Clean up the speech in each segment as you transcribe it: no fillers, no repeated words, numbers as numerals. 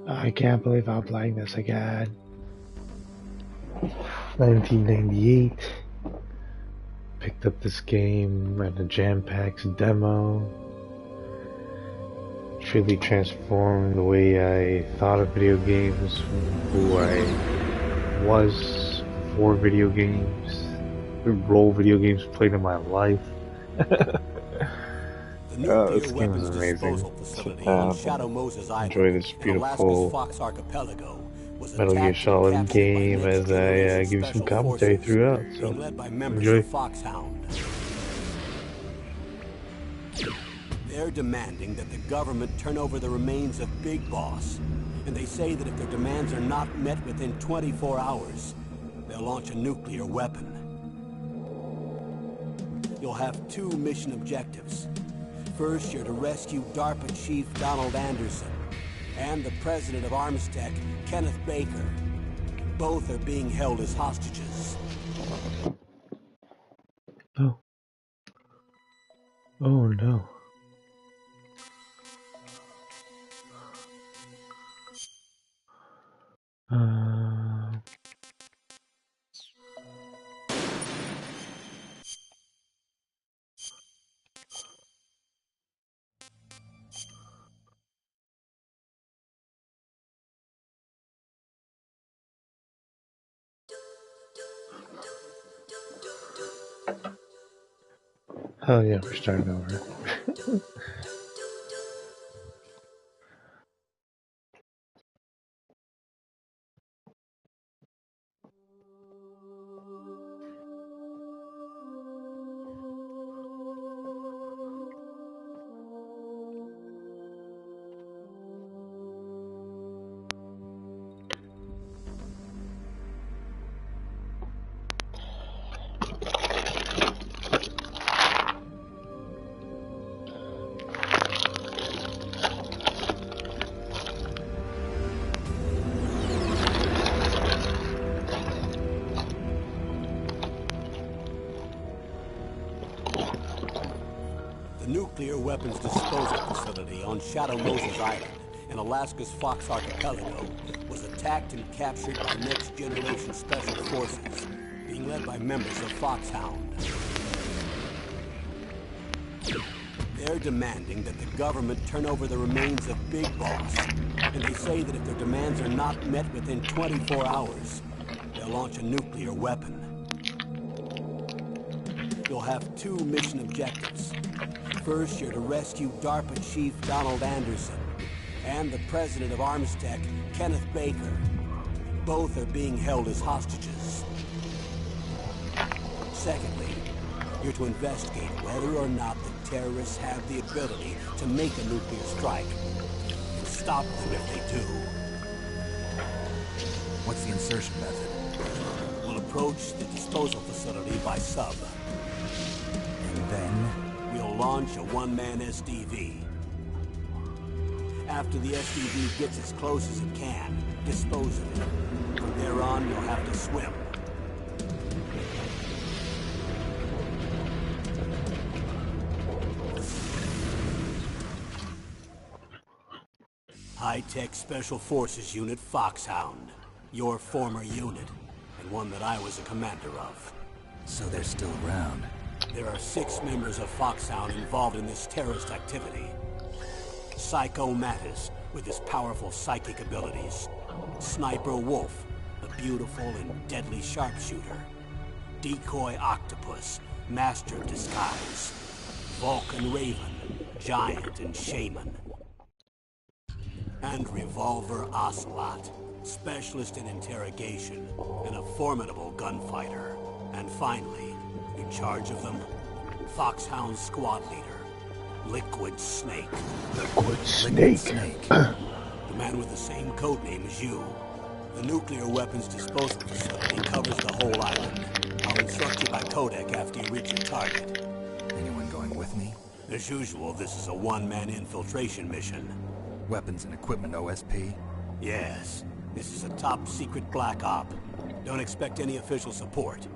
I can't believe how playing this again. 1998. Picked up this game at the Jam Packs demo. Truly transformed the way I thought of video games, who I was for video games, the role video games played in my life. This game is amazing. Sit down and enjoy this beautiful Metal Gear Solid game as I give you some commentary throughout. So enjoy. They're demanding that the government turn over the remains of Big Boss. And they say that if their demands are not met within 24 hours, they'll launch a nuclear weapon. You'll have two mission objectives. First, you're to rescue DARPA Chief Donald Anderson and the president of Armstech, Kenneth Baker. Both are being held as hostages. Oh. Oh no. Oh yeah, we're starting over. The nuclear weapons disposal facility on Shadow Moses Island in Alaska's Fox Archipelago was attacked and captured by Next Generation Special Forces, being led by members of Foxhound. They're demanding that the government turn over the remains of Big Boss, and they say that if their demands are not met within 24 hours, they'll launch a nuclear weapon. You'll have two mission objectives. First, you're to rescue DARPA Chief Donald Anderson and the president of Armstech, Kenneth Baker. Both are being held as hostages. Secondly, you're to investigate whether or not the terrorists have the ability to make a nuclear strike and stop them if they do. What's the insertion method? We'll approach the disposal facility by sub. And then? We'll launch a one-man SDV. After the SDV gets as close as it can, dispose of it. From there on, you'll have to swim. High-Tech Special Forces Unit Foxhound. Your former unit, and one that I was a commander of. So they're still around. There are 6 members of Foxhound involved in this terrorist activity. Psycho Mattis, with his powerful psychic abilities. Sniper Wolf, a beautiful and deadly sharpshooter. Decoy Octopus, master of disguise. Vulcan Raven, giant and shaman. And Revolver Ocelot, specialist in interrogation and a formidable gunfighter. And finally, in charge of them, Foxhound squad leader, Liquid Snake. Liquid Snake. The man with the same code name as you. The nuclear weapons disposal facility covers the whole island. I'll instruct you by codec after you reach your target. Anyone going with me? As usual, this is a one-man infiltration mission. Weapons and equipment OSP? Yes. This is a top-secret black op. Don't expect any official support.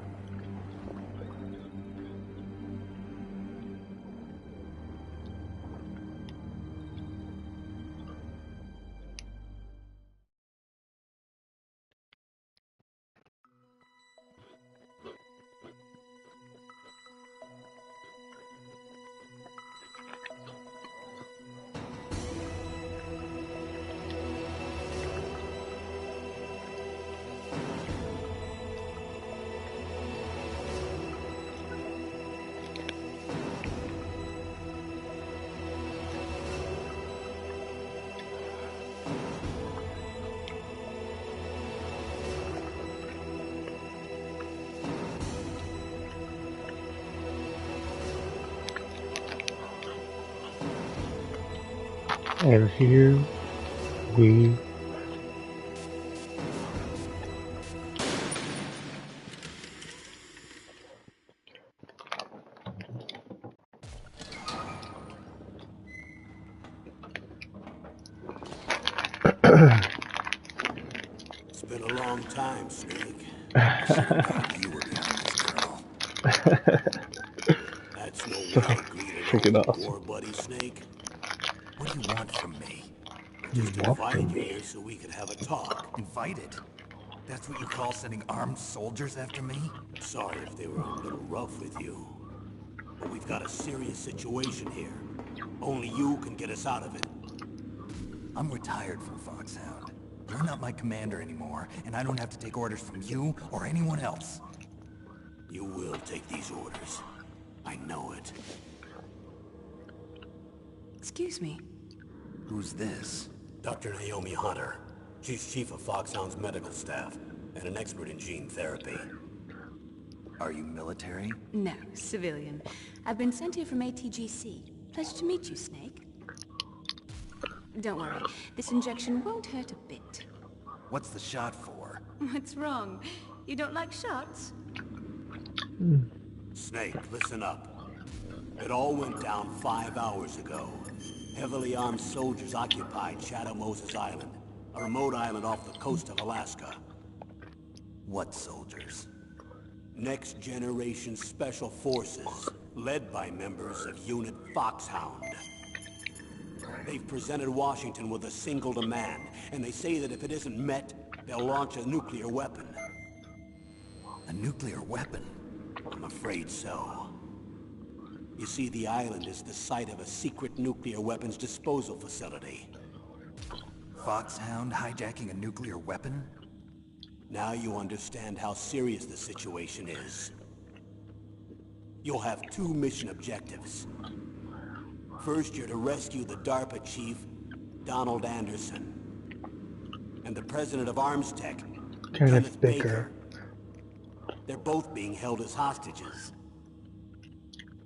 And here we It's been a long time, Snake. I should have known you were behind this, Colonel. That's no so way to greet an freaking old awesome. war buddy, Snake. What do you want from me? I just You want invited from you me? here so we could have a talk. Invited? That's what you call sending armed soldiers after me? Sorry if they were a little rough with you. But we've got a serious situation here. Only you can get us out of it. I'm retired from Foxhound. You're not my commander anymore, and I don't have to take orders from you or anyone else. You will take these orders. I know it. Excuse me. Who's this? Dr. Naomi Hunter. She's chief of Foxhound's medical staff and an expert in gene therapy. Are you military? No, civilian. I've been sent here from ATGC. Pleasure to meet you, Snake. Don't worry, this injection won't hurt a bit. What's the shot for? What's wrong? You don't like shots? Snake, listen up. It all went down 5 hours ago. Heavily armed soldiers occupied Shadow Moses Island, a remote island off the coast of Alaska. What soldiers? Next Generation Special Forces, led by members of Unit Foxhound. They've presented Washington with a single demand, and they say that if it isn't met, they'll launch a nuclear weapon. A nuclear weapon? I'm afraid so. You see, the island is the site of a secret nuclear weapons disposal facility. Foxhound hijacking a nuclear weapon? Now you understand how serious the situation is. You'll have 2 mission objectives. First, you're to rescue the DARPA chief, Donald Anderson, and the president of ArmsTech, Kenneth Baker. They're both being held as hostages.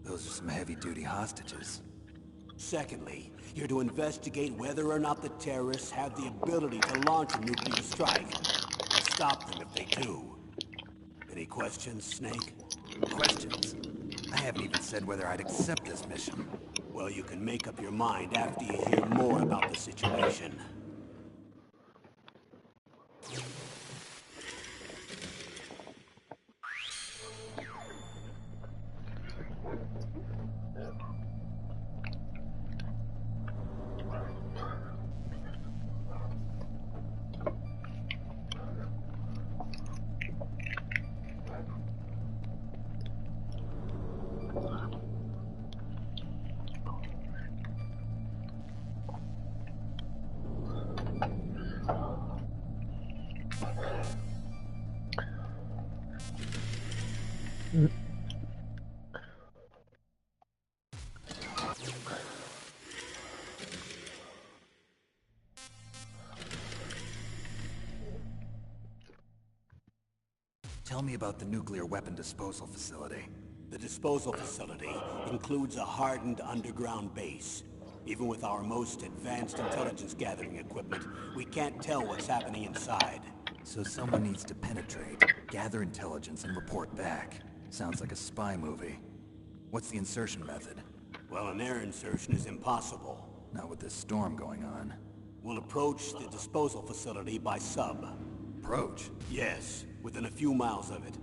Those are some heavy-duty hostages. Secondly, you're to investigate whether or not the terrorists have the ability to launch a nuclear strike. Stop them if they do. Any questions, Snake? Questions? I haven't even said whether I'd accept this mission. Well, you can make up your mind after you hear more about the situation. Tell me about the nuclear weapon disposal facility. The disposal facility includes a hardened underground base. Even with our most advanced intelligence gathering equipment, we can't tell what's happening inside. So someone needs to penetrate, gather intelligence, and report back. Sounds like a spy movie. What's the insertion method? Well, an air insertion is impossible. Not with this storm going on. We'll approach the disposal facility by sub. Approach? Yes, within a few miles of it.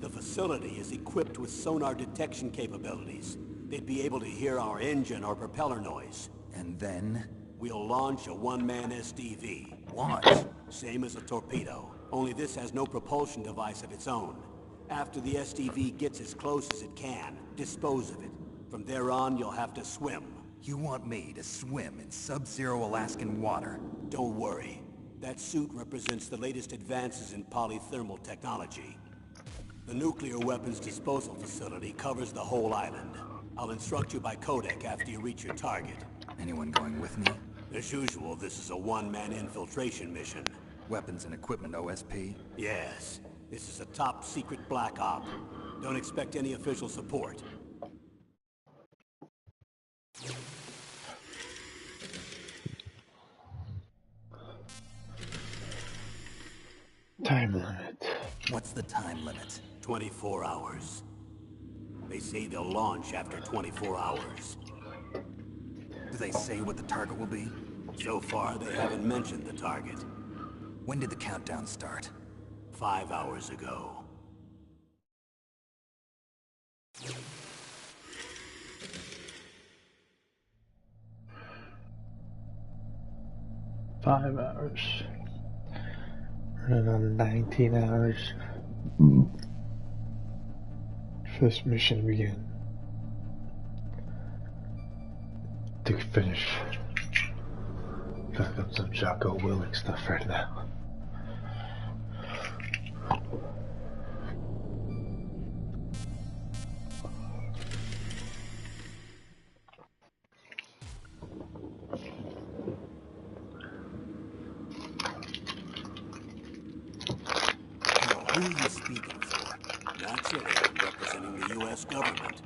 The facility is equipped with sonar detection capabilities. They'd be able to hear our engine or propeller noise. And then? We'll launch a one-man SDV. Launch? Same as a torpedo, only this has no propulsion device of its own. After the SDV gets as close as it can, dispose of it. From there on, you'll have to swim. You want me to swim in sub-zero Alaskan water? Don't worry. That suit represents the latest advances in polythermal technology. The nuclear weapons disposal facility covers the whole island. I'll instruct you by codec after you reach your target. Anyone going with me? As usual, this is a one-man infiltration mission. Weapons and equipment OSP? Yes. This is a top-secret black op. Don't expect any official support. time limit. What's the time limit? 24 hours. They say they'll launch after 24 hours. Do they say what the target will be? So far, they haven't mentioned the target. When did the countdown start? 5 hours ago. 5 hours. Running on 19 hours. For this mission to begin. To finish. Back up some Jocko Willink stuff right now. Who are you speaking for? Naturally, I'm representing the U.S. government.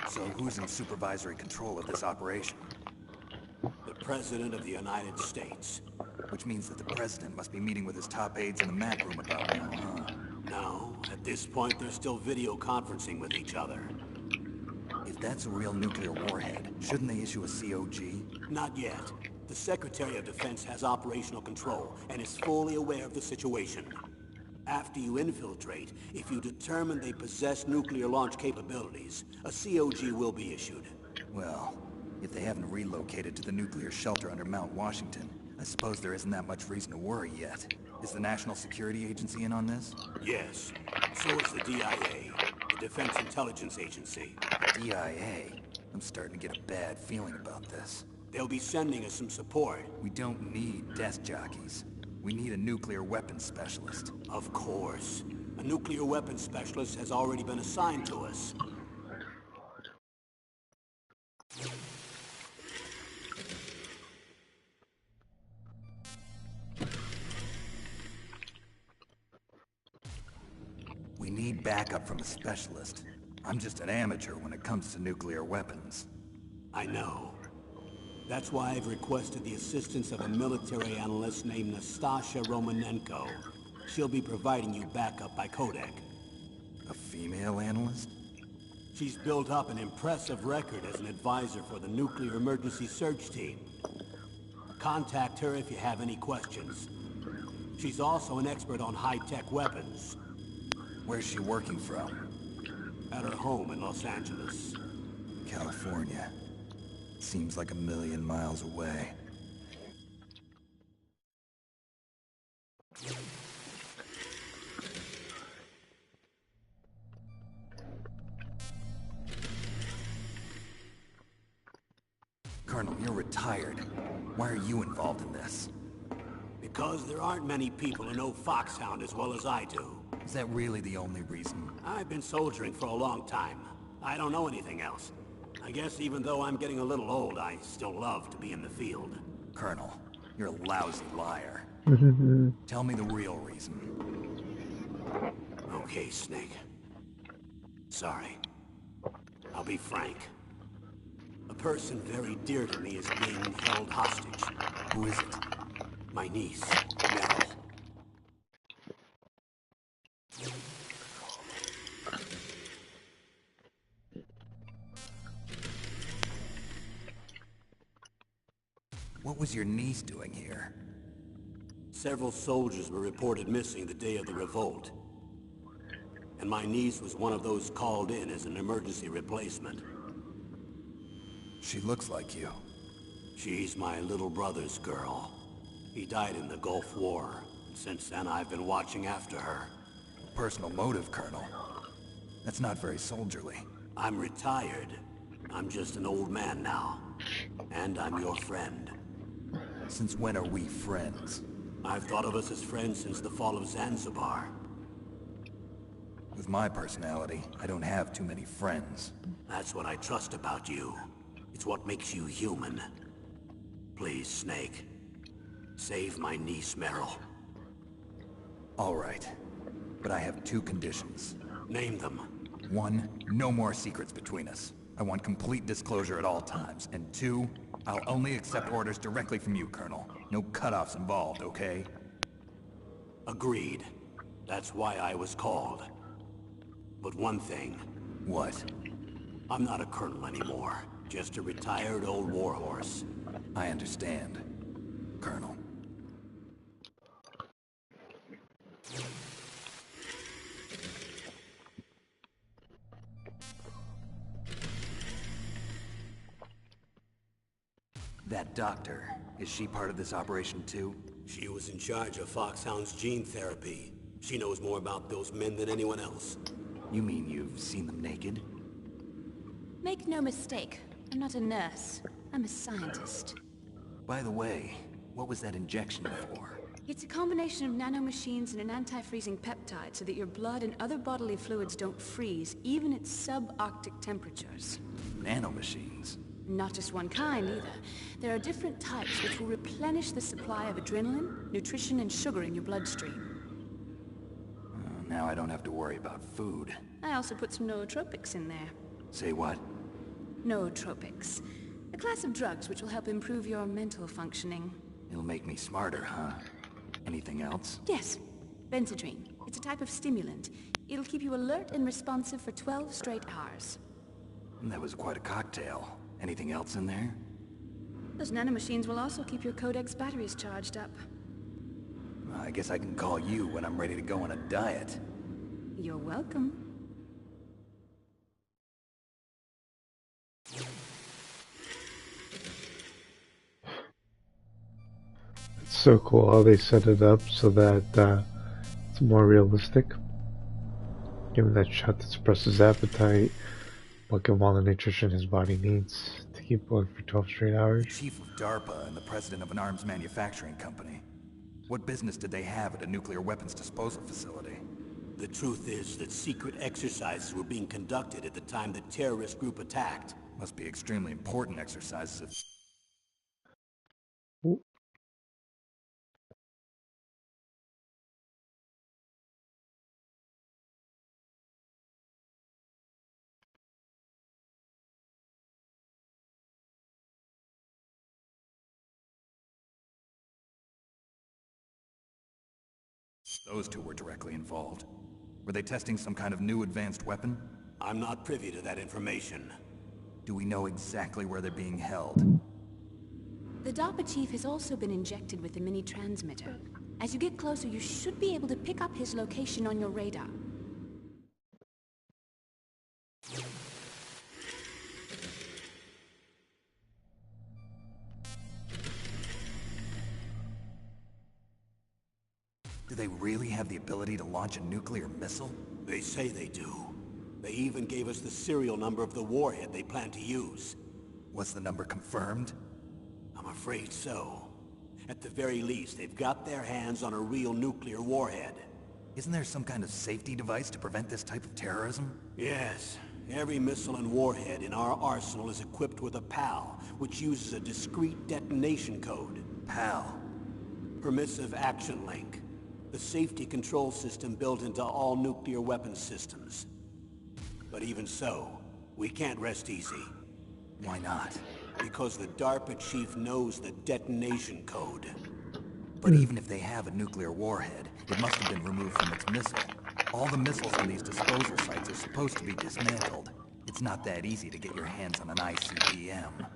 So who's in supervisory control of this operation? The President of the United States. Which means that the President must be meeting with his top aides in the Mac room about now, huh? No, at this point they're still video conferencing with each other. If that's a real nuclear warhead, shouldn't they issue a COG? Not yet. The Secretary of Defense has operational control and is fully aware of the situation. After you infiltrate, if you determine they possess nuclear launch capabilities, a COG will be issued. Well, if they haven't relocated to the nuclear shelter under Mount Washington, I suppose there isn't that much reason to worry yet. Is the National Security Agency in on this? Yes. So is the DIA, the Defense Intelligence Agency. DIA? I'm starting to get a bad feeling about this. They'll be sending us some support. We don't need desk jockeys. We need a nuclear weapons specialist. Of course. A nuclear weapons specialist has already been assigned to us. We need backup from a specialist. I'm just an amateur when it comes to nuclear weapons. I know. That's why I've requested the assistance of a military analyst named Nastasha Romanenko. She'll be providing you backup by Kodak. A female analyst? She's built up an impressive record as an advisor for the Nuclear Emergency Search Team. Contact her if you have any questions. She's also an expert on high-tech weapons. Where's she working from? At her home in Los Angeles. California. Seems like 1,000,000 miles away. Colonel, you're retired. Why are you involved in this? Because there aren't many people who know Foxhound as well as I do. Is that really the only reason? I've been soldiering for a long time. I don't know anything else. I guess even though I'm getting a little old, I still love to be in the field. Colonel, you're a lousy liar. Tell me the real reason. Okay, Snake. Sorry. I'll be frank. A person very dear to me is being held hostage. Who is it? My niece, Meryl. What was your niece doing here? Several soldiers were reported missing the day of the revolt. And my niece was one of those called in as an emergency replacement. She looks like you. She's my little brother's girl. He died in the Gulf War. And since then, I've been watching after her. Personal motive, Colonel. That's not very soldierly. I'm retired. I'm just an old man now. And I'm your friend. Since when are we friends? I've thought of us as friends since the fall of Zanzibar. With my personality, I don't have too many friends. That's what I trust about you. It's what makes you human. Please, Snake. Save my niece, Meryl. All right. But I have 2 conditions. Name them. 1, no more secrets between us. I want complete disclosure at all times. And 2, I'll only accept orders directly from you, Colonel. No cutoffs involved, okay? Agreed. That's why I was called. But one thing, What? I'm not a colonel anymore. Just a retired old warhorse. I understand, Colonel. That doctor, is she part of this operation too? She was in charge of Foxhound's gene therapy. She knows more about those men than anyone else. You mean you've seen them naked? Make no mistake, I'm not a nurse. I'm a scientist. By the way, what was that injection for? It's a combination of nanomachines and an anti-freezing peptide so that your blood and other bodily fluids don't freeze, even at subarctic temperatures. Nanomachines? Not just one kind, either. There are different types which will replenish the supply of adrenaline, nutrition, and sugar in your bloodstream. Now I don't have to worry about food. I also put some nootropics in there. Say what? Nootropics. A class of drugs which will help improve your mental functioning. It'll make me smarter, huh? Anything else? Yes. Benzedrine. It's a type of stimulant. It'll keep you alert and responsive for 12 straight hours. That was quite a cocktail. Anything else in there? Those nanomachines will also keep your Codex batteries charged up. I guess I can call you when I'm ready to go on a diet. You're welcome. It's so cool how they set it up so that it's more realistic. Give him that shot that suppresses appetite, but give him all the nutrition his body needs to keep going for 12 straight hours. Chief of DARPA and the president of an arms manufacturing company. What business did they have at a nuclear weapons disposal facility? The truth is that secret exercises were being conducted at the time the terrorist group attacked. Must be extremely important exercises if... Those two were directly involved. Were they testing some kind of new advanced weapon? I'm not privy to that information. Do we know exactly where they're being held? The DARPA chief has also been injected with a mini-transmitter. As you get closer, you should be able to pick up his location on your radar. Do they really have the ability to launch a nuclear missile? They say they do. They even gave us the serial number of the warhead they plan to use. Was the number confirmed? I'm afraid so. At the very least, they've got their hands on a real nuclear warhead. Isn't there some kind of safety device to prevent this type of terrorism? Yes. Every missile and warhead in our arsenal is equipped with a PAL, which uses a discrete detonation code. PAL? Permissive Action Link. The safety control system built into all nuclear weapons systems. But even so, we can't rest easy. Why not? Because the DARPA chief knows the detonation code. But even if they have a nuclear warhead, it must have been removed from its missile. All the missiles on these disposal sites are supposed to be dismantled. It's not that easy to get your hands on an ICBM.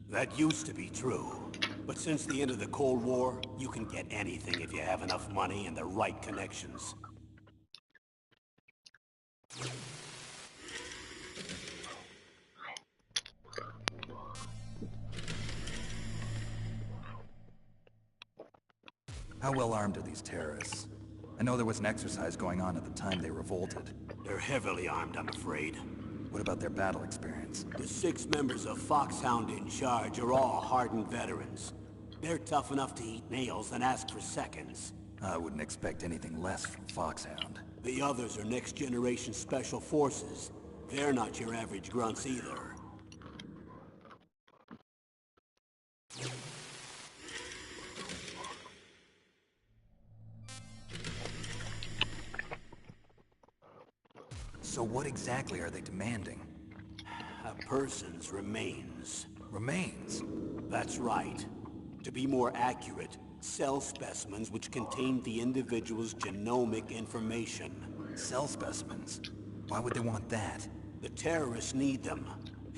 That used to be true. But since the end of the Cold War, you can get anything if you have enough money and the right connections. How well armed are these terrorists? I know there was an exercise going on at the time they revolted. They're heavily armed, I'm afraid. What about their battle experience? The 6 members of Foxhound in charge are all hardened veterans. They're tough enough to eat nails and ask for seconds. I wouldn't expect anything less from Foxhound. The others are next-generation special forces. They're not your average grunts either. So what exactly are they demanding? A person's remains. Remains? That's right. To be more accurate, cell specimens which contain the individual's genomic information. Cell specimens? Why would they want that? The terrorists need them.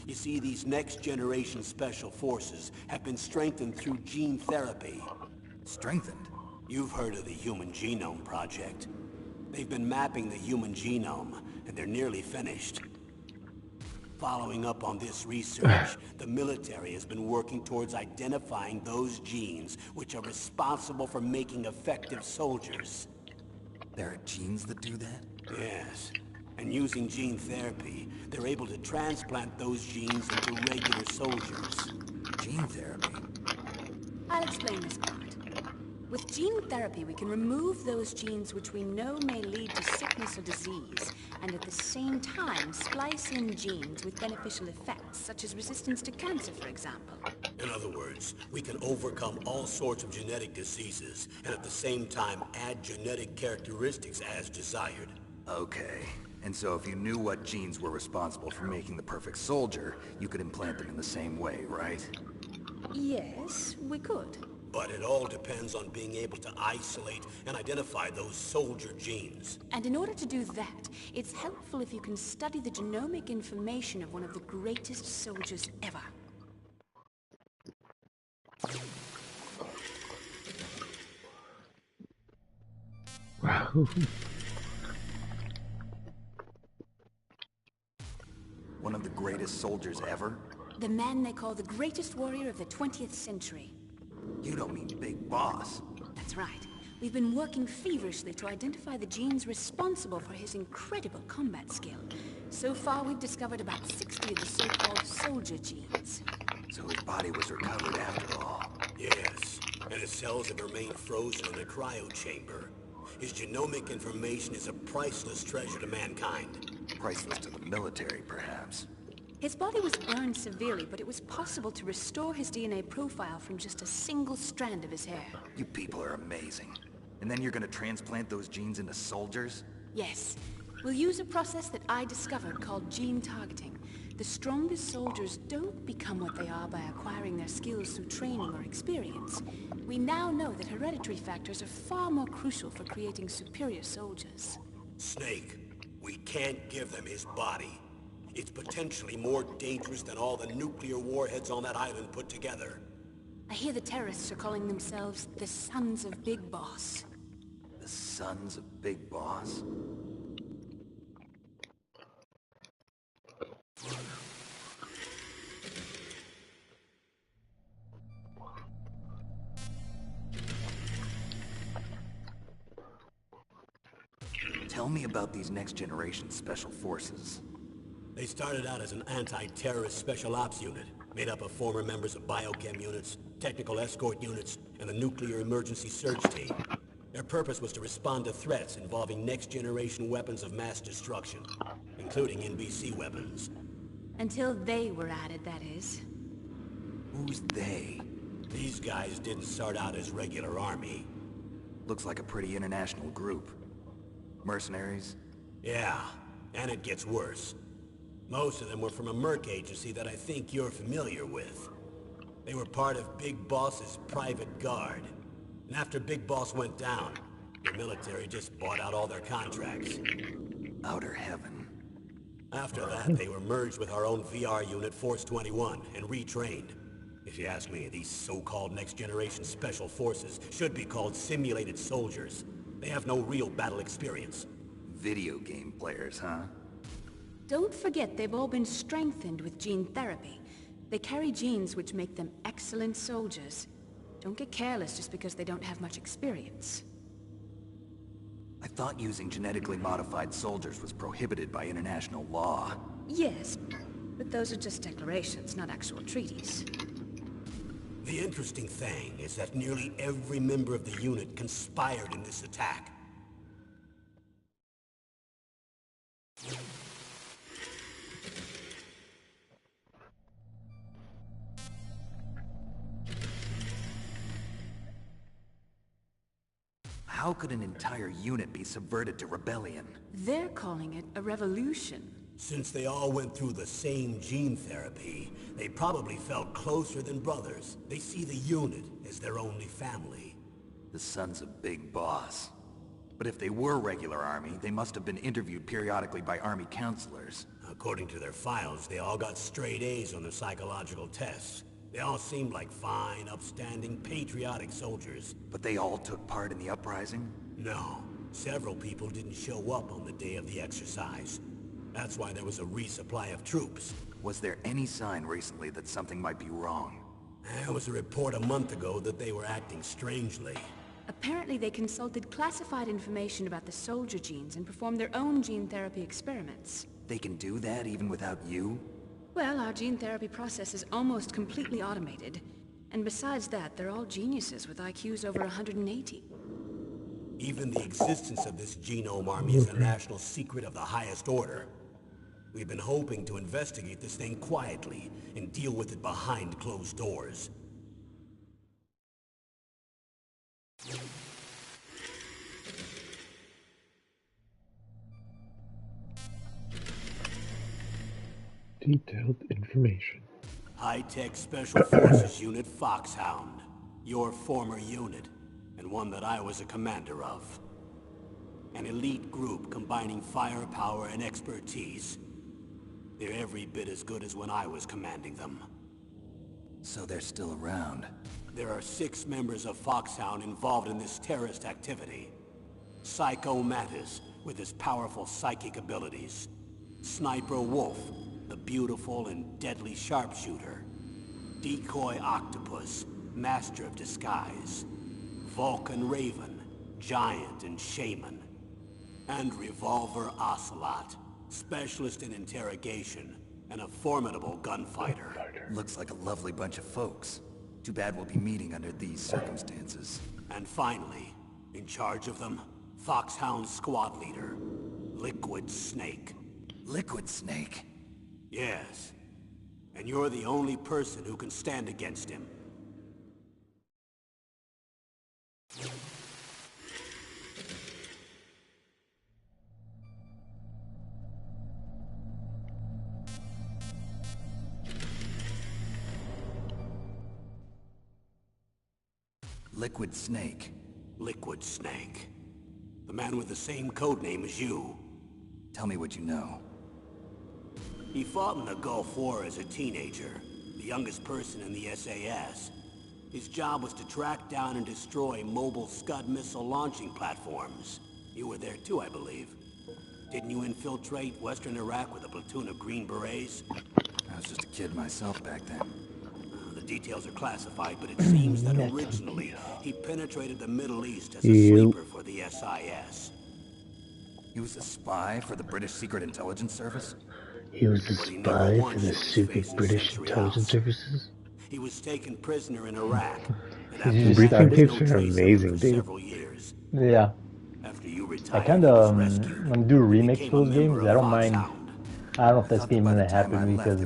You see, these next-generation special forces have been strengthened through gene therapy. Strengthened? You've heard of the Human Genome Project. They've been mapping the human genome, and they're nearly finished. Following up on this research, the military has been working towards identifying those genes which are responsible for making effective soldiers. There are genes that do that? Yes. And using gene therapy, they're able to transplant those genes into regular soldiers. Gene therapy? I'll explain this part. With gene therapy, we can remove those genes which we know may lead to sickness or disease, and at the same time splice in genes with beneficial effects, such as resistance to cancer, for example. In other words, we can overcome all sorts of genetic diseases, and at the same time add genetic characteristics as desired. Okay. And so if you knew what genes were responsible for making the perfect soldier, you could implant them in the same way, right? Yes, we could. But it all depends on being able to isolate and identify those soldier genes. And in order to do that, it's helpful if you can study the genomic information of one of the greatest soldiers ever. Wow. One of the greatest soldiers ever? The man they call the greatest warrior of the 20th century. You don't mean Big Boss. That's right. We've been working feverishly to identify the genes responsible for his incredible combat skill. So far, we've discovered about 60 of the so-called soldier genes. So his body was recovered after all. Yes, and his cells have remained frozen in a cryo chamber. His genomic information is a priceless treasure to mankind. Priceless to the military, perhaps. His body was burned severely, but it was possible to restore his DNA profile from just a single strand of his hair. You people are amazing. And then you're gonna transplant those genes into soldiers? Yes. We'll use a process that I discovered called gene targeting. The strongest soldiers don't become what they are by acquiring their skills through training or experience. We now know that hereditary factors are far more crucial for creating superior soldiers. Snake, we can't give them his body. It's potentially more dangerous than all the nuclear warheads on that island put together. I hear the terrorists are calling themselves the Sons of Big Boss. The Sons of Big Boss? Tell me about these next-generation special forces. They started out as an anti-terrorist special ops unit, made up of former members of biochem units, technical escort units, and the nuclear emergency surge team. Their purpose was to respond to threats involving next-generation weapons of mass destruction, including NBC weapons. Until they were added, that is. Who's they? These guys didn't start out as regular army. Looks like a pretty international group. Mercenaries? Yeah, and it gets worse. Most of them were from a merc agency that I think you're familiar with. They were part of Big Boss's private guard. And after Big Boss went down, the military just bought out all their contracts. Outer heaven. After that, they were merged with our own VR unit, Force 21, and retrained. If you ask me, these so-called next-generation special forces should be called simulated soldiers. They have no real battle experience. Video game players, huh? Don't forget they've all been strengthened with gene therapy. They carry genes which make them excellent soldiers. Don't get careless just because they don't have much experience. I thought using genetically modified soldiers was prohibited by international law. Yes, but those are just declarations, not actual treaties. The interesting thing is that nearly every member of the unit conspired in this attack. How could an entire unit be subverted to rebellion? They're calling it a revolution. Since they all went through the same gene therapy, they probably felt closer than brothers. They see the unit as their only family. The sons of Big Boss. But if they were regular army, they must have been interviewed periodically by army counselors. According to their files, they all got straight A's on their psychological tests. They all seemed like fine, upstanding, patriotic soldiers. But they all took part in the uprising? No. Several people didn't show up on the day of the exercise. That's why there was a resupply of troops. Was there any sign recently that something might be wrong? There was a report a month ago that they were acting strangely. Apparently they consulted classified information about the soldier genes and performed their own gene therapy experiments. They can do that even without you? Well, our gene therapy process is almost completely automated. And besides that, they're all geniuses with IQs over 180. Even the existence of this genome army is a national secret of the highest order. We've been hoping to investigate this thing quietly and deal with it behind closed doors. Detailed information. High-Tech Special Forces Unit Foxhound. Your former unit, and one that I was a commander of. An elite group combining firepower and expertise. They're every bit as good as when I was commanding them. So they're still around. There are 6 members of Foxhound involved in this terrorist activity. Psycho Mantis, with his powerful psychic abilities. Sniper Wolf, the beautiful and deadly sharpshooter. Decoy Octopus, master of disguise. Vulcan Raven, giant and shaman. And Revolver Ocelot, specialist in interrogation and a formidable gunfighter. Looks like a lovely bunch of folks. Too bad we'll be meeting under these circumstances. And finally, in charge of them, Foxhound squad leader, Liquid Snake. Liquid Snake? Yes. And you're the only person who can stand against him. Liquid Snake. Liquid Snake. The man with the same codename as you. Tell me what you know. He fought in the Gulf War as a teenager, the youngest person in the SAS. His job was to track down and destroy mobile Scud missile launching platforms. You were there too, I believe. Didn't you infiltrate Western Iraq with a platoon of Green Berets? I was just a kid myself back then. The details are classified, but it seems that originally he penetrated the Middle East as a sleeper for the SIS. He was a spy for the British Secret Intelligence Service? He was a spy for the secret British intelligence services? He was taken prisoner in Iraq. His briefing tapes are amazing, dude. Several years. Yeah. After you I retired, kind of, when I do remakes for those games, I don't mind. Foxhound. I don't know if that's game gonna happen because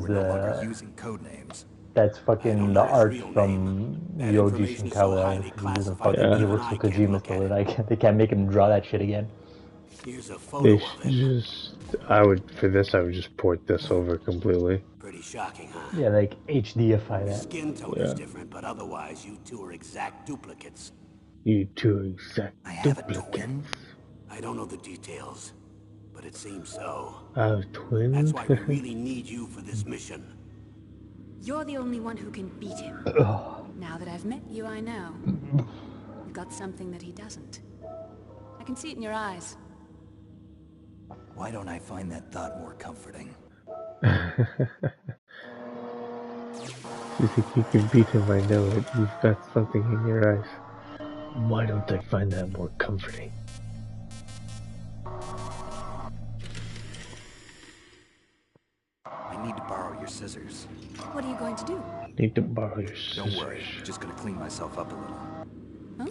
using code names. that's fucking the art from Yoji Shinkawa. He's a fucking, he works for Kojima, so like, they can't make him draw that shit again. Here's a They photo should of it. just... I would just port this over completely. Pretty shocking, huh? Yeah, like HDify that. Skin tone is different, but otherwise you two are exact duplicates. You two exact I have a duplicates. twin? I don't know the details, but it seems so. I have twins? That's why we really need you for this mission. You're the only one who can beat him. Now that I've met you, I know. You've got something that he doesn't. I can see it in your eyes. Why don't I find that thought more comforting? You think you can beat him? I know it. You've got something in your eyes. Why don't I find that more comforting? I need to borrow your scissors. What are you going to do? Need to borrow your scissors. Don't worry, just gonna clean myself up a little. Huh?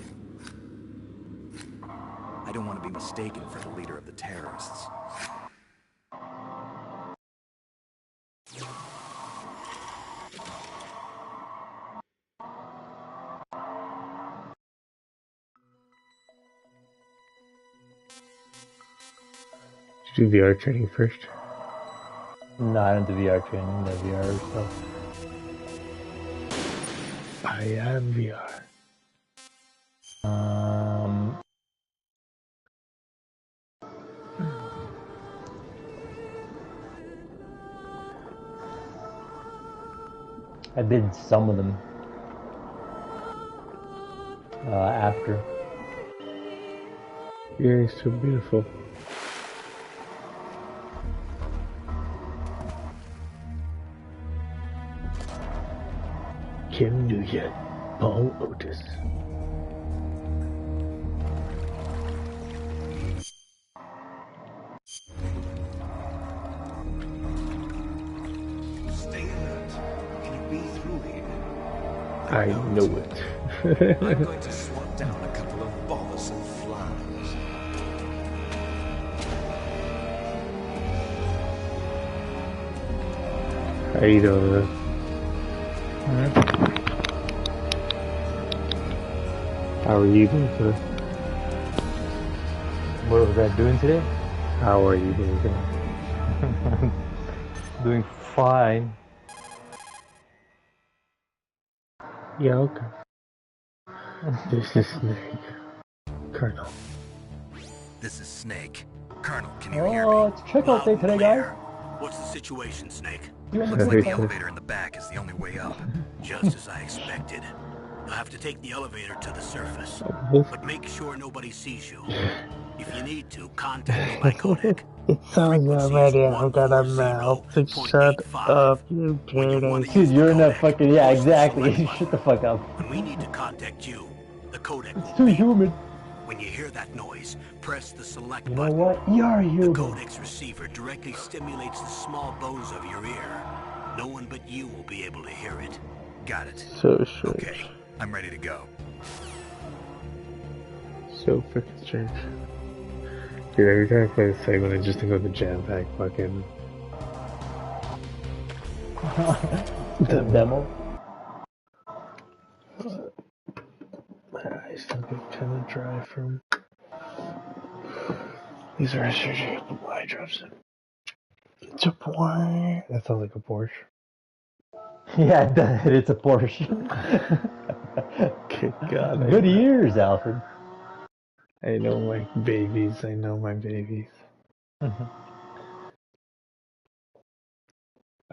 I don't want to be mistaken for the leader of the terrorists. Do VR training first. No, I don't do VR training, the VR stuff. I am VR. I did some of them after. Yeah, he's so beautiful. Kim Nugent, Paul Otis. Stay alert. Can you be through here? I know it. I'm going to swat down a couple of bothersome flies. How you doing, man? How are you doing today? What was I doing today? How are you doing today? Doing fine. Yeah, okay. This is Snake. Colonel. This is Snake. Colonel, can you hear Oh, me? it's checkout day today, guys. What's the situation, Snake? Looks like the elevator in the back is the only way up. Just as I expected. You'll have to take the elevator to the surface. But make sure nobody sees you. If you need to, contact me by codec. It sounds already I've got a mouth to shut up, you dirty. Dude, you're in that fucking... Yeah, exactly. Shut the fuck up. When we need to contact you, the codec It's will too beep. human. When you hear that noise, press the select You know button. what? You're The human. codec's receiver directly stimulates the small bones of your ear. No one but you will be able to hear it. Got it. So strange. Okay, I'm ready to go. So freaking strange. Dude, every time I play this segment, I just think of the jam pack fucking The demo. my eyes still get kind of dry from these are surgery. Put my eye drops in. It's a Porsche. That sounds like a Porsche. Yeah, it does. It's a Porsche. Good God. Good ears, Alfred. I know my babies. I know my babies. I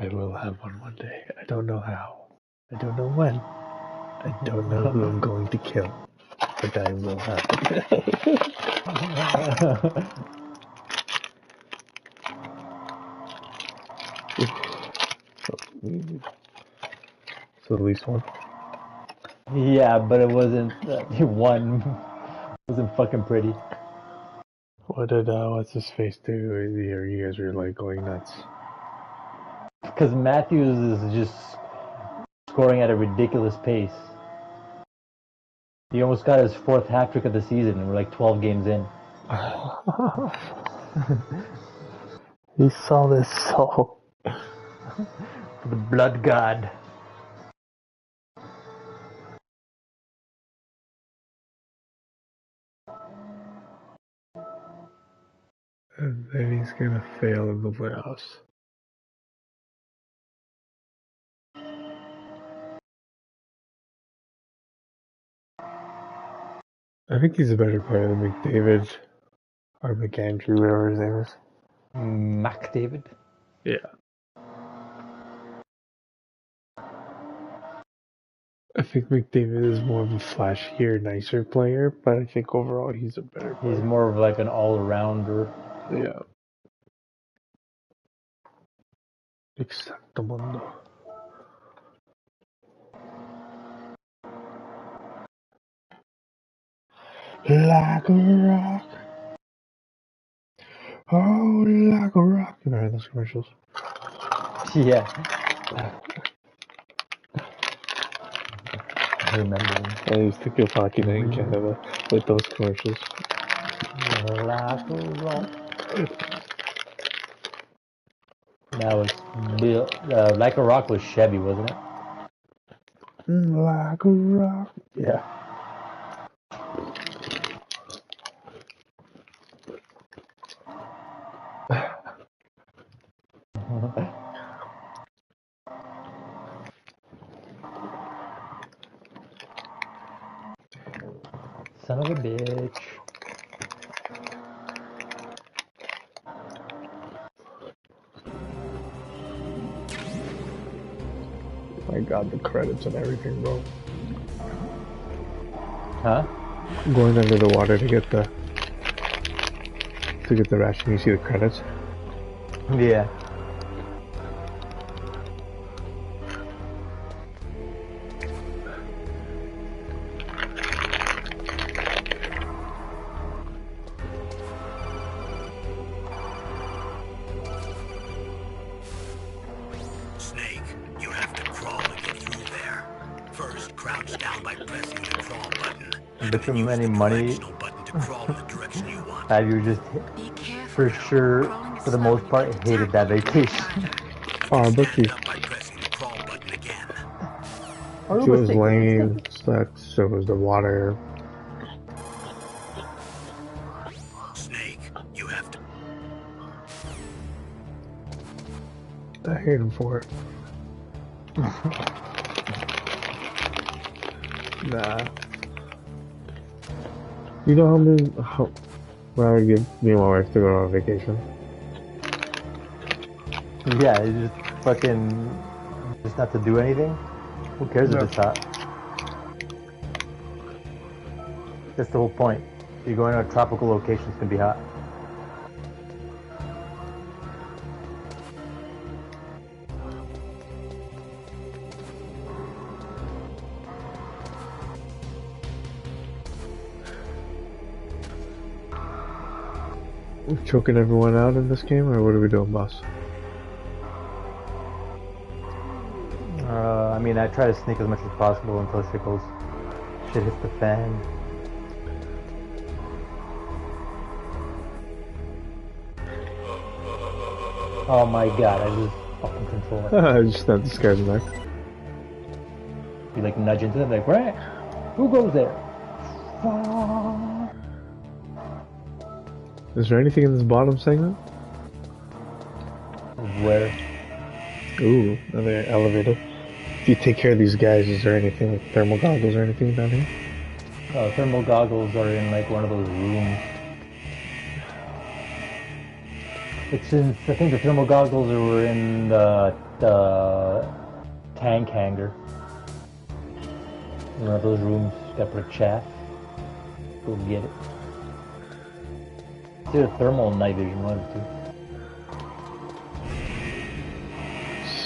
will have one day. I don't know how. I don't know when. I don't know who I'm going to kill. But I will have So at least one. Yeah, but it wasn't... one wasn't fucking pretty. What did what's his face do? You guys were like going nuts. Because Matthews is just scoring at a ridiculous pace. He almost got his 4th hat trick of the season, and we're like 12 games in. He saw this soul. The blood god. And then he's gonna fail in the playoffs. I think he's a better player than McDavid or McAndrew, whatever his name is. McDavid? Yeah. I think McDavid is more of a flashier, nicer player, but I think overall he's a better player. He's more of like an all-arounder. Yeah. Exactamundo. Like a rock. Oh, like a rock. You know those commercials? Yeah. I remember them. I used to go hockey night in Canada with those commercials. Like a rock. That was Bill. Like a Rock was Chevy, wasn't it? Like a rock. Yeah. Son of a bitch. My god, the credits and everything, bro. Huh? Going under the water to get the ration, you see the credits? Yeah. Snake, you have to crawl to get through there. First, crouch down by pressing the crawl button. Bet you any money Button to crawl in the direction you want. that you just, Be careful. for sure, for the most part, hated that vacation. Oh, Bucky. By pressing the crawl button again. She was lame, sucked, so was the water. Snake, you have to. I hate him for it. Nah. You know how when I would give me and my wife to go on vacation? Yeah, it's just fucking, just not to do anything. Who cares if it's hot? That's the whole point. You're going to a tropical location, it's gonna be hot. We choking everyone out in this game, or what are we doing, boss? I mean, I try to sneak as much as possible until shit hits the fan. Oh my god, I lose fucking control. I just not the scares him back. You like nudge into them, like, right? Who goes there? Is there anything in this bottom segment? Where? Ooh, another elevator. If you take care of these guys, is there anything like thermal goggles or anything down here? Thermal goggles are in like one of those rooms. It's in, I think the thermal goggles were in the tank hangar. One of those rooms got for chaff. Go get it. It's either thermal or night vision, one of the two.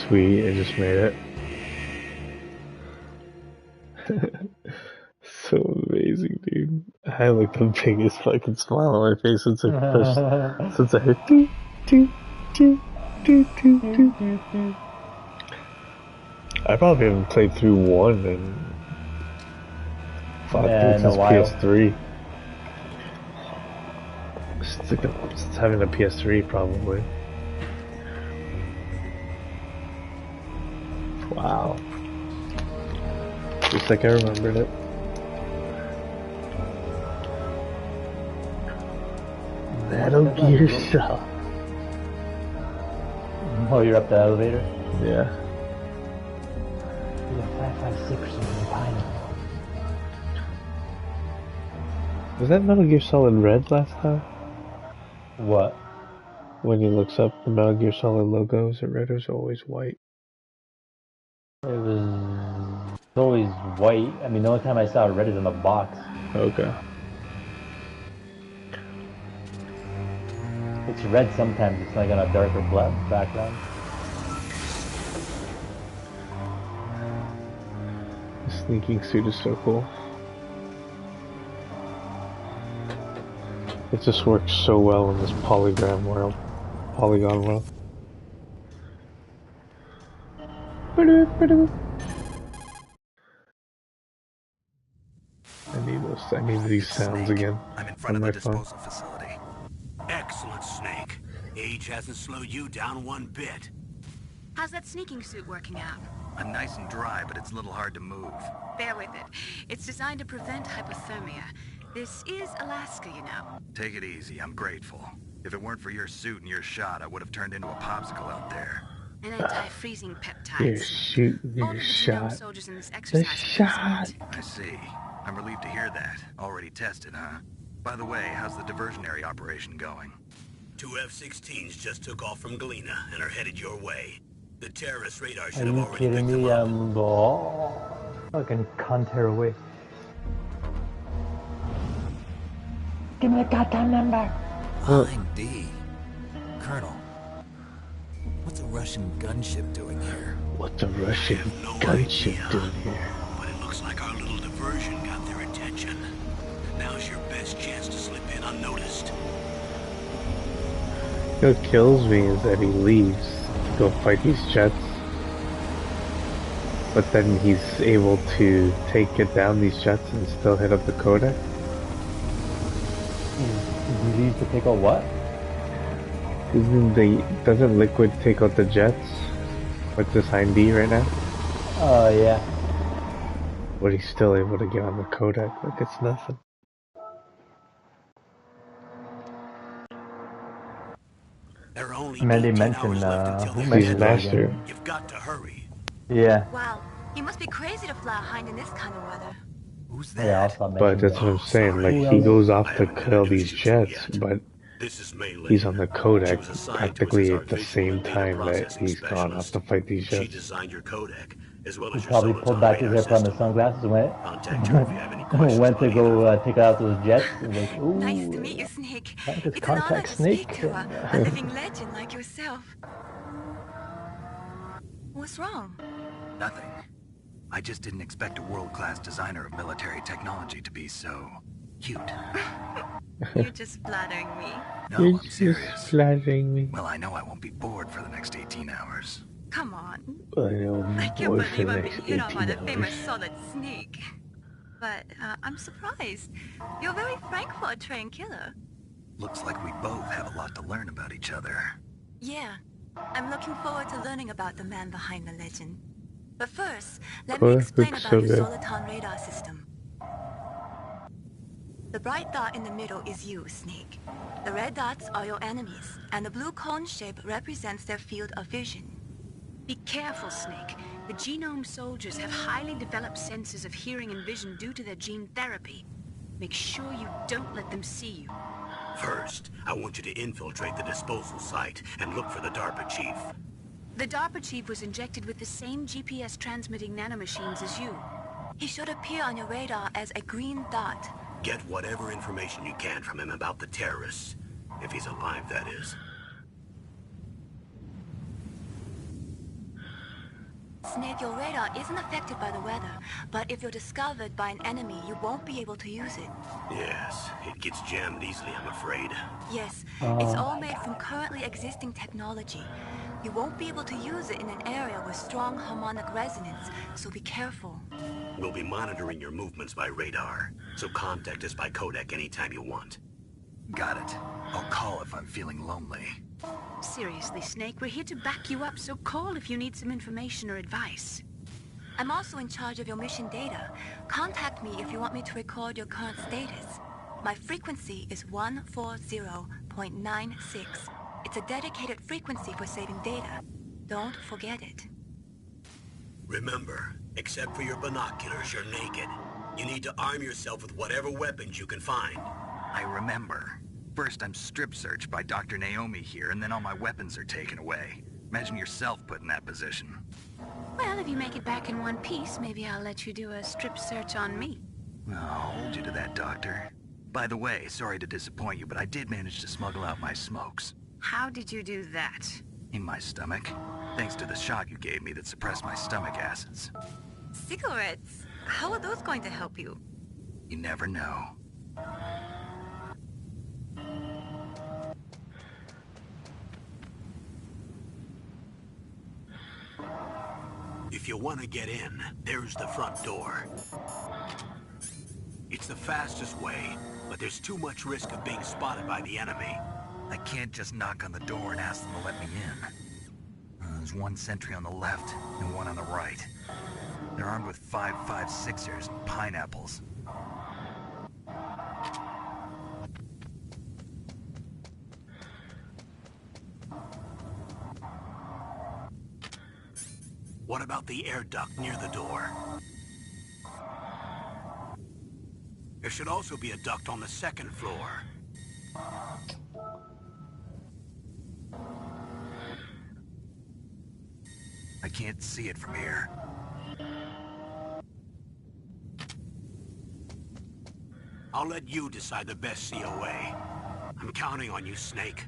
Sweet, I just made it. So amazing, dude. I had like the biggest fucking smile on my face since I hit do, do, do, do, do, do. I probably haven't played through one and since PS3. Since having a PS3, probably. Wow. Just like I remembered it. Metal Gear Solid. Oh, you're up the elevator? Yeah. Yeah, 556 in the pineapple. Was that Metal Gear Solid red last time? What? When he looks up the Metal Gear Solid logo, is it red or is it always white? It was always white. I mean, the only time I saw it red is in the box. Okay. It's red sometimes, it's like on a darker black background. The sneaking suit is so cool. It just works so well in this polygon world. I need these sounds again. I'm in front of my the disposal facility. Excellent, Snake. Age hasn't slowed you down one bit. How's that sneaking suit working out? I'm nice and dry, but it's a little hard to move. Bear with it. It's designed to prevent hypothermia. This is Alaska, you know. Take it easy, I'm grateful. If it weren't for your suit and your shot, I would have turned into a popsicle out there. And anti-freezing peptides. Your shoot, All your the Genome shot. soldiers in this The exercise shot. I see. I'm relieved to hear that. Already tested, huh? By the way, how's the diversionary operation going? 2 F-16s just took off from Galena and are headed your way. The terrorist radar Are should have you already kidding picked them me? up. Fucking cunt tear away. Give me the goddamn number. Line D. Colonel, what's a Russian gunship doing here? What's a Russian No gunship idea. doing here? But it looks like our little diversion got their attention. Now's your best chance to slip in unnoticed. What kills me is that he leaves to go fight these jets. But then he's able to get down these jets and still hit up the Kodak. He leaves to take out what? Doesn't Liquid take out the jets with this D right now? Oh, yeah. But he's still able to get on the Kodak like it's nothing. There are only Mandy 18 mentioned, hours left until who they're mentioned dead. that Master. again? You've got to hurry. Yeah. Wow, you must be crazy to fly a hind in this kind of weather. Who's Yeah, I that? also But mentioned that's that. what I'm saying, sorry. like he goes off I to haven't kill these introduced you jets, yet. but This is Mei Lin. he's on the Kodak She was assigned to practically us as at the our same visual data time that processing he's gone off to fight these She jets. designed your codec, as well He as your probably Soliton pulled back his radar hair from his system. sunglasses and went, Contact her if you have any questions went to about go either. take out those jets. And like, ooh, Nice to meet you, Snake. that was It's an honor Contact to Snake. speak to a living legend like yourself. What's wrong? Nothing. I just didn't expect a world-class designer of military technology to be so cute. You're just flattering me. No, You're I'm just serious. flattering me. Well, I know I won't be bored for the next 18 hours. Come on. I know I can't more for believe the I'm next being hit on by the 18 famous hours. Solid Snake. But I'm surprised. You're very frank for a trained killer. Looks like we both have a lot to learn about each other. Yeah. I'm looking forward to learning about the man behind the legend. But first, let Oh, me that explain looks about so your good. Soliton radar system. The bright dot in the middle is you, Snake. The red dots are your enemies, and the blue cone shape represents their field of vision. Be careful, Snake. The genome soldiers have highly developed senses of hearing and vision due to their gene therapy. Make sure you don't let them see you. First, I want you to infiltrate the disposal site and look for the DARPA chief. The DARPA chief was injected with the same GPS transmitting nanomachines as you. He should appear on your radar as a green dot. Get whatever information you can from him about the terrorists. If he's alive, that is. Snake, your radar isn't affected by the weather, but if you're discovered by an enemy, you won't be able to use it. Yes, it gets jammed easily, I'm afraid. Yes, it's all made from currently existing technology. You won't be able to use it in an area with strong harmonic resonance, so be careful. We'll be monitoring your movements by radar, so contact us by Kodak anytime you want. Got it. I'll call if I'm feeling lonely. Seriously, Snake, we're here to back you up, so call if you need some information or advice. I'm also in charge of your mission data. Contact me if you want me to record your current status. My frequency is 140.96. It's a dedicated frequency for saving data. Don't forget it. Remember, except for your binoculars, you're naked. You need to arm yourself with whatever weapons you can find. I remember. First, I'm strip searched by Dr. Naomi here, and then all my weapons are taken away. Imagine yourself put in that position. Well, if you make it back in one piece, maybe I'll let you do a strip search on me. I'll hold you to that, Doctor. By the way, sorry to disappoint you, but I did manage to smuggle out my smokes. How did you do that? In my stomach. Thanks to the shot you gave me that suppressed my stomach acids. Cigarettes? How are those going to help you? You never know. If you want to get in, there's the front door. It's the fastest way, but there's too much risk of being spotted by the enemy. I can't just knock on the door and ask them to let me in. There's one sentry on the left and one on the right. They're armed with 5.56ers and pineapples. What about the air duct near the door? There should also be a duct on the second floor. can't see it from here. I'll let you decide the best COA. I'm counting on you, Snake.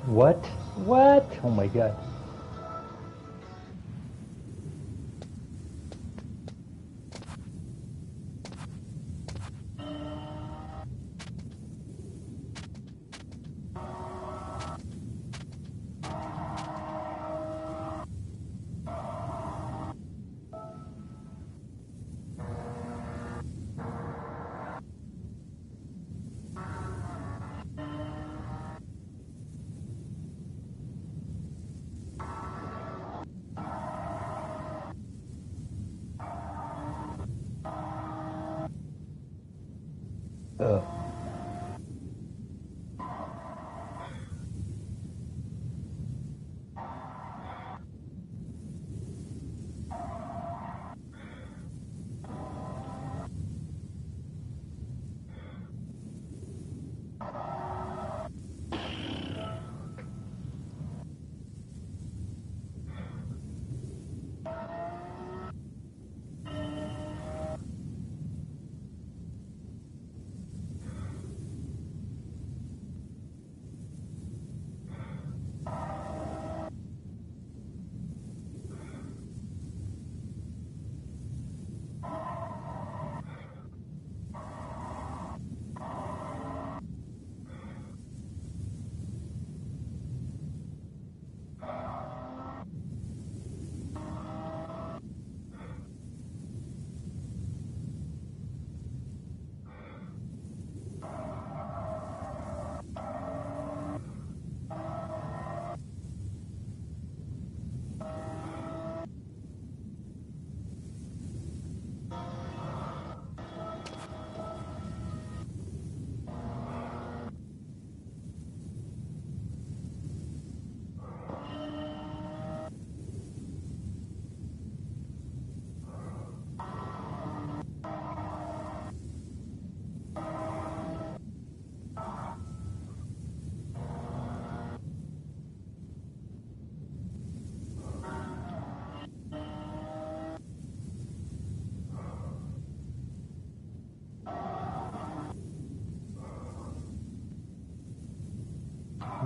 What? What? Oh my god. Ugh.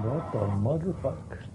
What the motherfucker?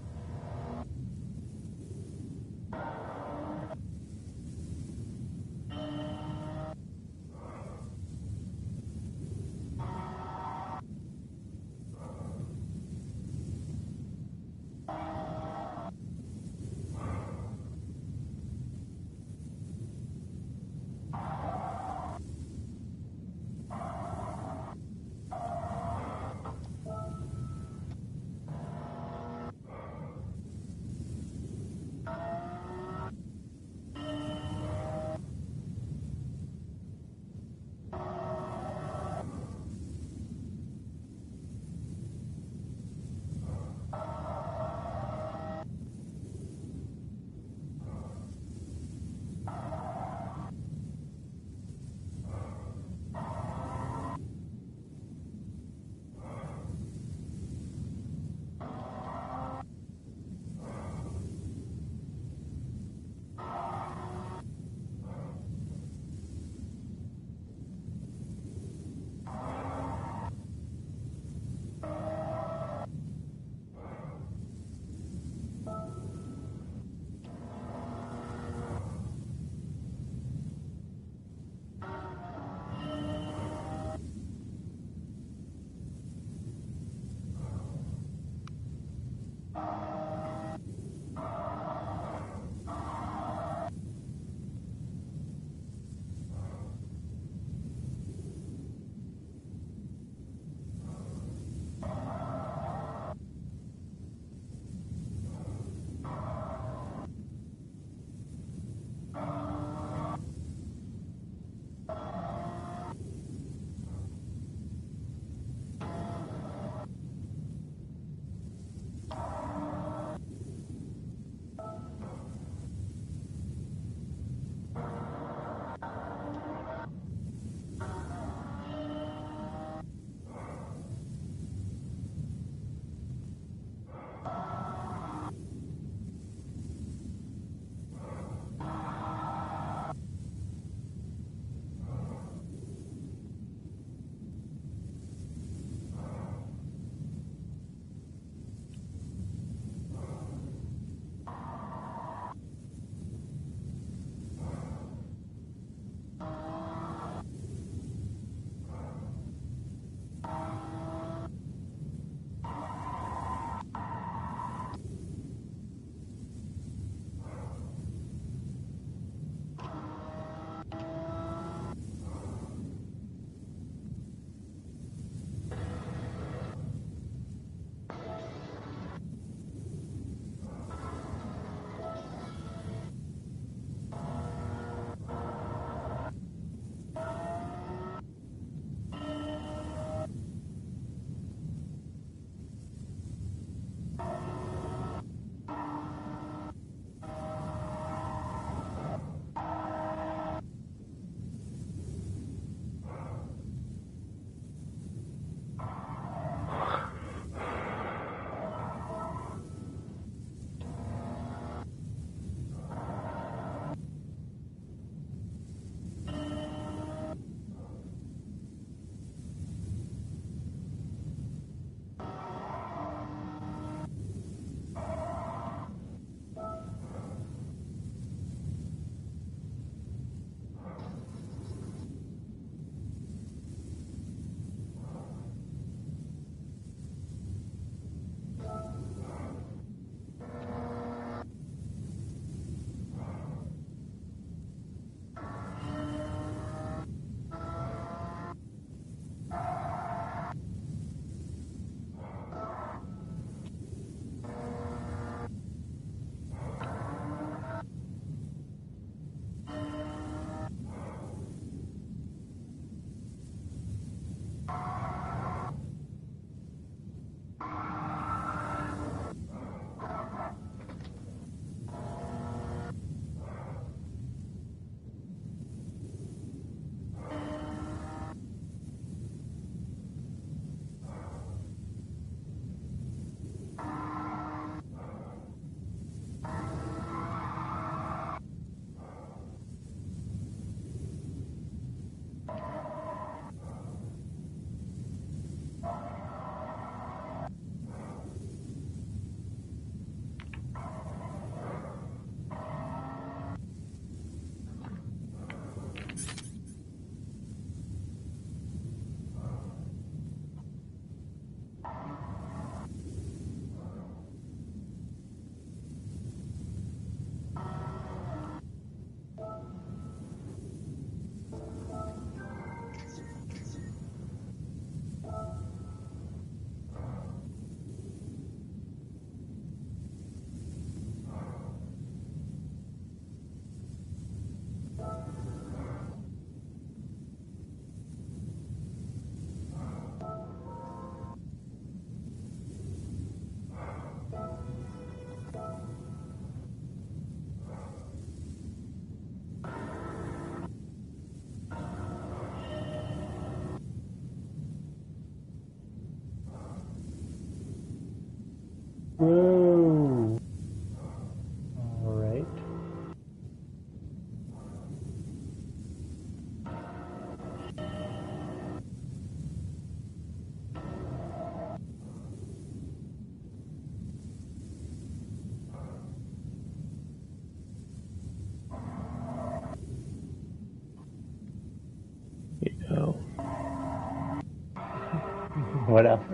What else?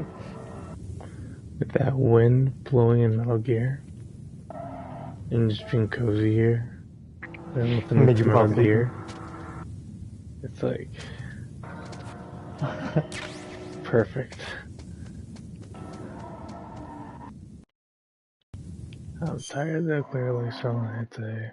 With that wind blowing in Metal Gear. And just being cozy here. And listening Made to you Metal pop Gear. It's like... perfect. I'm tired though, clearly, so it's a...